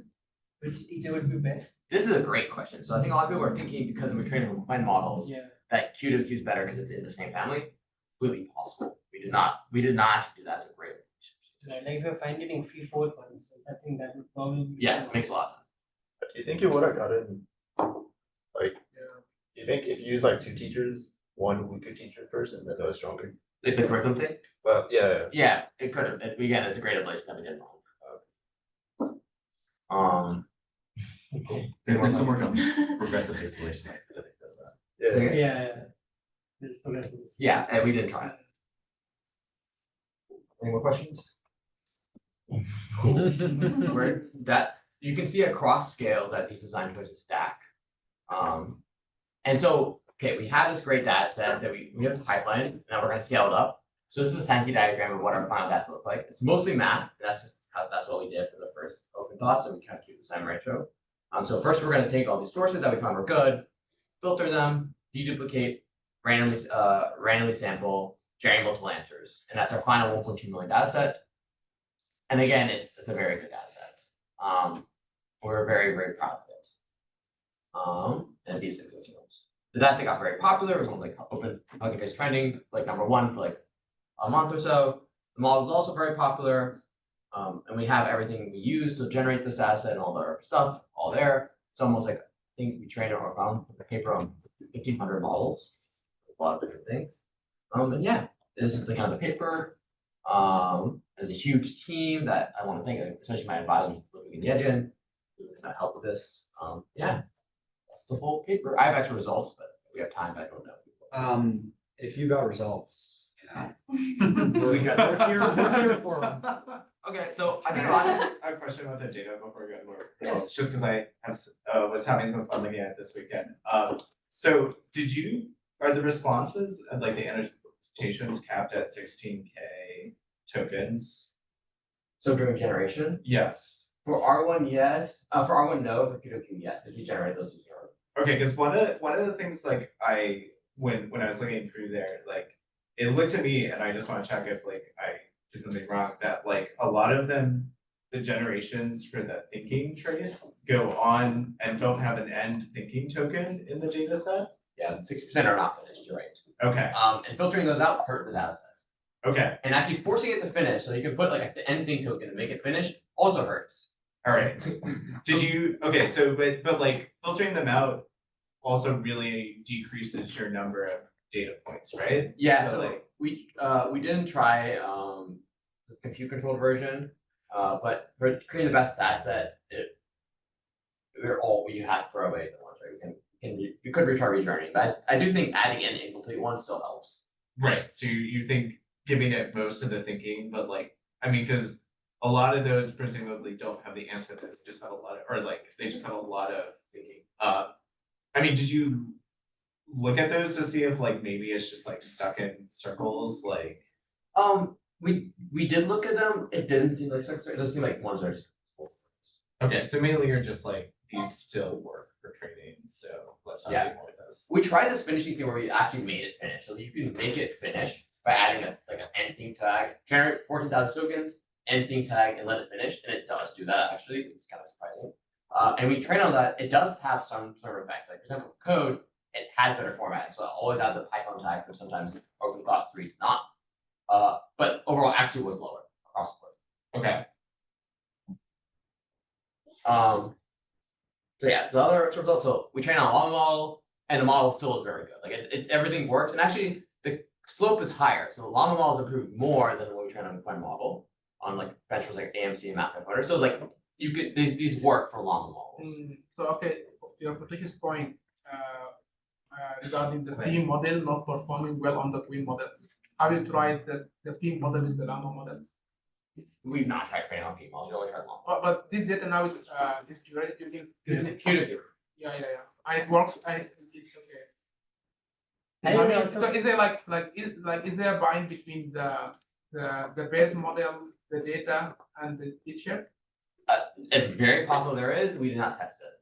C: Which teacher would be best?
A: This is a great question. So I think a lot of people are thinking because we're training from combined models
C: Yeah.
A: that Q2Q is better because it's in the same family. Completely possible. We did not actually do that. It's a great.
C: Right, like if you're finding free 4 for instance, I think that would probably be.
A: Yeah, it makes a lot of sense.
H: Do you think you would have gotten, like, do you think if you use like 2 teachers, one weaker teacher first and then the other stronger?
A: Like the curriculum thing?
H: Well, yeah.
A: Yeah, it could have. Again, it's a great ablation that we did wrong.
L: There's some work on progressive distillation. I think does that.
H: Yeah.
C: Yeah. There's progressive.
A: Yeah, and we didn't try it. Any more questions? Where that you can see across scales that these design choices stack. And so, okay, we have this great data set that we have this pipeline, now we're gonna scale it up. So this is a Sankey diagram of what our final data look like. It's mostly math, and that's what we did for the first open thoughts, and we kind of keep the same ratio. So first we're gonna take all these sources that we found were good, filter them, deduplicate, randomly sample, generate multiple answers, and that's our final 1.2 million data set. And again, it's a very good data set. We're very, very proud of it. And these existing ones. The data set got very popular. It was on like open Hugging Face trending, like #1 for like a month or so. The model is also very popular. And we have everything we use to generate this data set and all the stuff all there. It's almost like, I think we trained around the paper on 1,500 models, a lot of different things. And yeah, this is the kind of the paper. There's a huge team that I want to thank, especially my advisors looking in the edge in, who can help with this. Yeah, that's the whole paper. I have extra results, but if we have time, I don't know.
B: If you got results,
L: We got
B: we're here for them.
A: Okay, so I think
G: Can
A: a lot of
G: I have a question about the data before we get more results, just because I have was having some fun looking at it this weekend. So are the responses and like the annotations capped at 16K tokens?
A: so during generation.
G: Yes.
A: For R1, yes. For R1, no. For Q2Q, yes, because we generate those using R1.
G: Okay, because one of the things like when I was looking through there, like it looked to me, and I just want to check if like I did something wrong, that like a lot of them, the generations for the thinking trace go on and don't have an end thinking token in the data set.
A: Yeah, 60% are not finished, you're right.
G: Okay,
A: And filtering those out hurt the data set.
G: okay,
A: And actually forcing it to finish, so you can put like the end thing token and make it finish, also hurts.
G: all right. Did you, okay, so but like filtering them out also really decreases your number of data points, right?
A: Yeah, so
G: like,
A: we didn't try the compute controlled version, but for creating the best data set, we have to throw away the ones, right? We could retry rejourning, but I do think adding in incomplete ones still helps.
G: right, so you think giving it most of the thinking, but like, I mean, because a lot of those presumably don't have the answer, they just have a lot of, or like, they just have a lot of thinking. I mean, did you look at those to see if like maybe it's just like stuck in circles, like?
A: We did look at them. It didn't seem like it doesn't seem like ones are just.
G: Okay, so mainly you're just like, these still work for training, so let's not
A: Yeah.
G: do more with this.
A: We tried this finishing thing where we actually made it finish. So you can make it finish by adding an ending tag, generate 14,000 tokens, ending tag, and let it finish. And it does do that actually. It's kind of surprising. And we train on that. It does have some sort of effects. Like for example, code, it has better formatting. So I always add the Python tag, which sometimes OpenClass 3 does not. But overall actually was lower across the board. Okay. So yeah, the other results, so we train on a long model and the model still is very good. Like everything works and actually the slope is higher. So the llama model is improved more than when we train on the model on like benchmarks like AMC and Math Encoder. So like you could these work for llama models.
F: So okay, your Patrisha's point regarding the P model not performing well on the twin model. Have you tried the P model with the llama models?
A: We've not tried training on P models, we only tried llama.
F: But this data now is curated using Yeah. And it works and it's okay.
C: I
F: I mean,
C: also-
F: so is there is there a bind between the base model, the data, and the teacher?
A: It's very possible there is, we did not test it.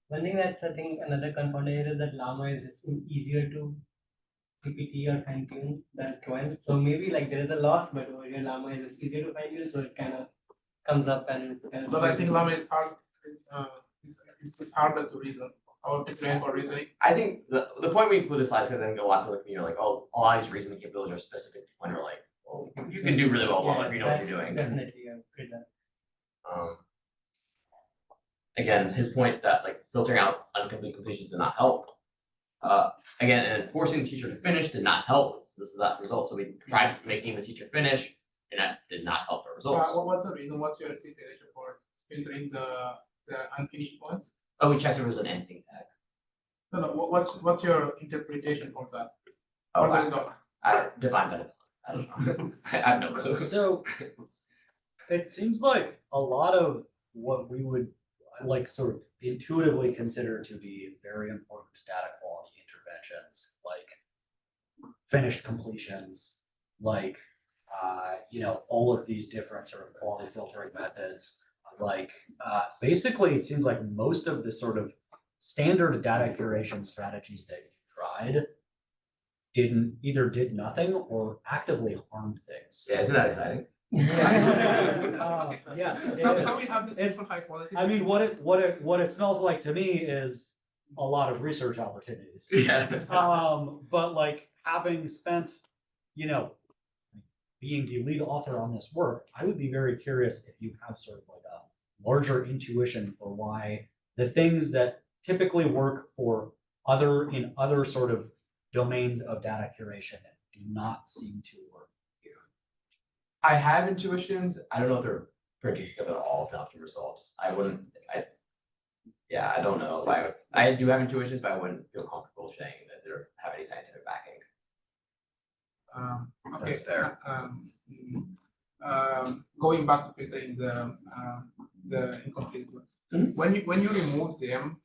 C: One thing that's I think another confounder here is that llama is just easier to GPT or fine tune than Twin. So maybe like there is a loss, but over here llama is just easier to fine tune, so it kind of comes up and kind of.
F: But I think llama is hard. It's harder to reason or to train for reasoning.
A: I think the point we include this slide is because I think a lot of people like, oh, all these reasoning capabilities are specific to when we're like, well, you can do really well if you know what you're doing.
C: Definitely, yeah, great that.
A: Again, his point that like filtering out incomplete completions did not help. Again, and forcing the teacher to finish did not help. This is that result. So we tried making the teacher finish, and that did not help our results.
F: What's the reason? What's your expectation for filtering the unfinished points?
A: Oh, we checked if it was an ending tag.
F: No. What's your interpretation for that?
A: Oh,
F: For the result?
A: I defined that. I don't know. I have no clue.
B: So it seems like a lot of what we would like sort of intuitively consider to be very important data quality interventions, like finished completions, like all of these different sort of quality filtering methods. Like basically, it seems like most of the sort of standard data curation strategies that you tried did nothing or actively harmed things.
A: Yeah, isn't that exciting?
B: Yes, it
F: How we
B: is.
F: have this high quality?
B: I mean, what it smells like to me is a lot of research opportunities.
A: Yeah.
B: But like having spent, being the lead author on this work, I would be very curious if you have sort of like a larger intuition for why the things that typically work for other sort of domains of data curation do not seem to work here.
A: I have intuitions. I don't know if they're predictive at all enough to results. I don't know if I do have intuitions, but I wouldn't feel comfortable saying that they have any scientific backing.
F: Okay.
B: That's fair.
F: Going back to filtering the incomplete ones. When you remove them,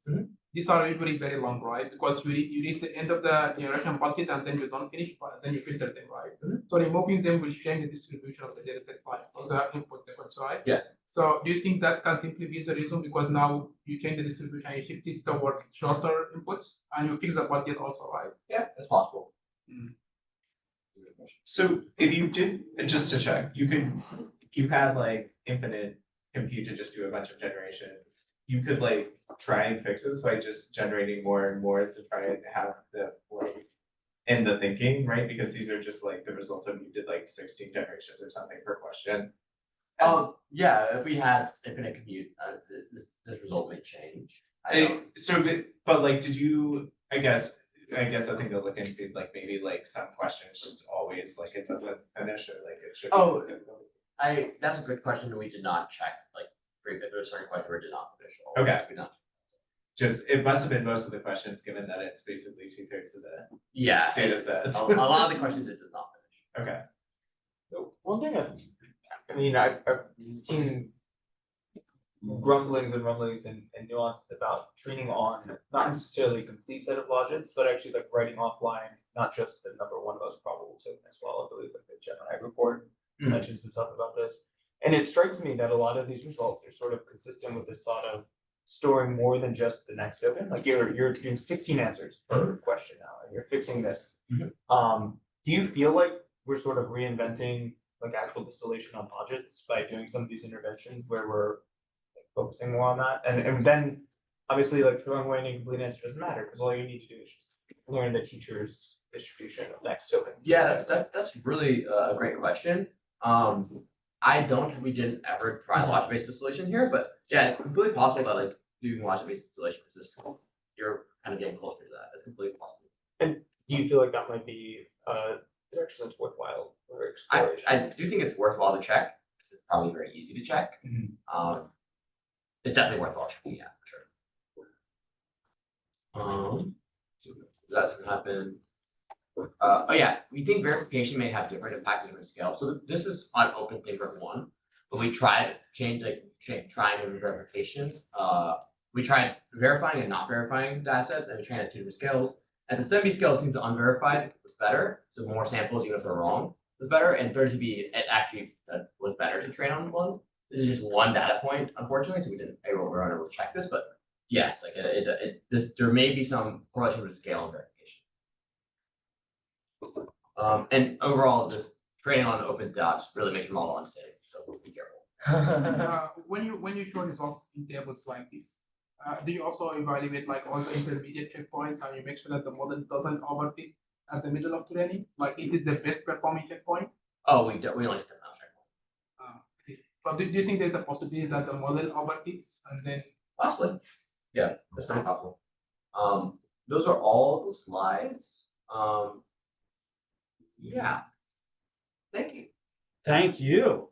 F: these are usually very long, right? Because you reach the end of the generation bucket and then you don't finish, but then you filter them, right? So removing them will change the distribution of the data set files, also input difference, right?
A: Yeah.
F: So do you think that can simply be the reason because now you change the distribution, you shift it toward shorter inputs and you fix the bucket also, right?
A: Yeah, that's possible.
M: So if you did, just to check, you had like infinite compute to just do a bunch of generations. You could like try and fix this by just generating more and more to try and have the like in the thinking, right? Because these are just like the result of you did like 16 generations or something per question.
A: Yeah, if we had infinite compute, this result may change.
M: But like, did you? I guess I think they'll look into like maybe like some questions just always like it doesn't finish or like it should.
A: Oh, that's a good question. We did not check like if there's a certain question where it did not finish.
M: Okay.
A: We did not.
M: Just it must have been most of the questions, given that it's basically 2/3 of the data sets.
A: A lot of the questions it does not finish.
M: Okay.
H: So one thing I've seen grumblings and rumblings and nuances about training on not necessarily a complete set of logics, but actually like writing offline, not just the number one most probable token as well. I believe like the Gemini report mentions some stuff about this. And it strikes me that a lot of these results are sort of consistent with this thought of storing more than just the next token. Like you're doing 16 answers per question now, and you're fixing this. Do you feel like we're sort of reinventing like actual distillation on logics by doing some of these interventions where we're like, focusing more on that? And then obviously like throwing away an incomplete answer doesn't matter because all you need to do is just learn the teacher's distribution of next token?
A: Yeah, that's really a great question. We didn't ever try logic-based distillation here, but yeah, it's completely possible that like doing logic-based distillation is just, you're kind of getting closer to that. It's completely possible.
H: And do you feel like that might be a direction that's worthwhile for exploration?
A: I do think it's worthwhile to check, because it's probably very easy to check. It's definitely worthwhile checking, yeah, for sure. That's gonna happen. Oh yeah, we think verification may have different impacts at different scales. So this is on Open Thinker 1, but we tried trying to verification. We tried verifying and not verifying data sets, and we trained at 2 different scales. At the 70 scale, it seems the unverified was better. So more samples, even if they're wrong, was better. And 30TB, it actually was better to train on one. This is just one data point, unfortunately, so we're unable to check this. But yes, like there may be some correlation with scale and verification. And overall, just training on open dots really makes your model unstable. So be careful.
F: When you show results in tables like this, do you also evaluate like all the intermediate checkpoints and you make sure that the model doesn't overfit at the middle of training? Like it is the best performing checkpoint?
A: Oh, we only use the final checkpoint.
F: But do you think there's a possibility that the model overfits and then?
A: Possibly. Yeah, that's very possible. Those are all the slides. Yeah. Thank you.
B: Thank you.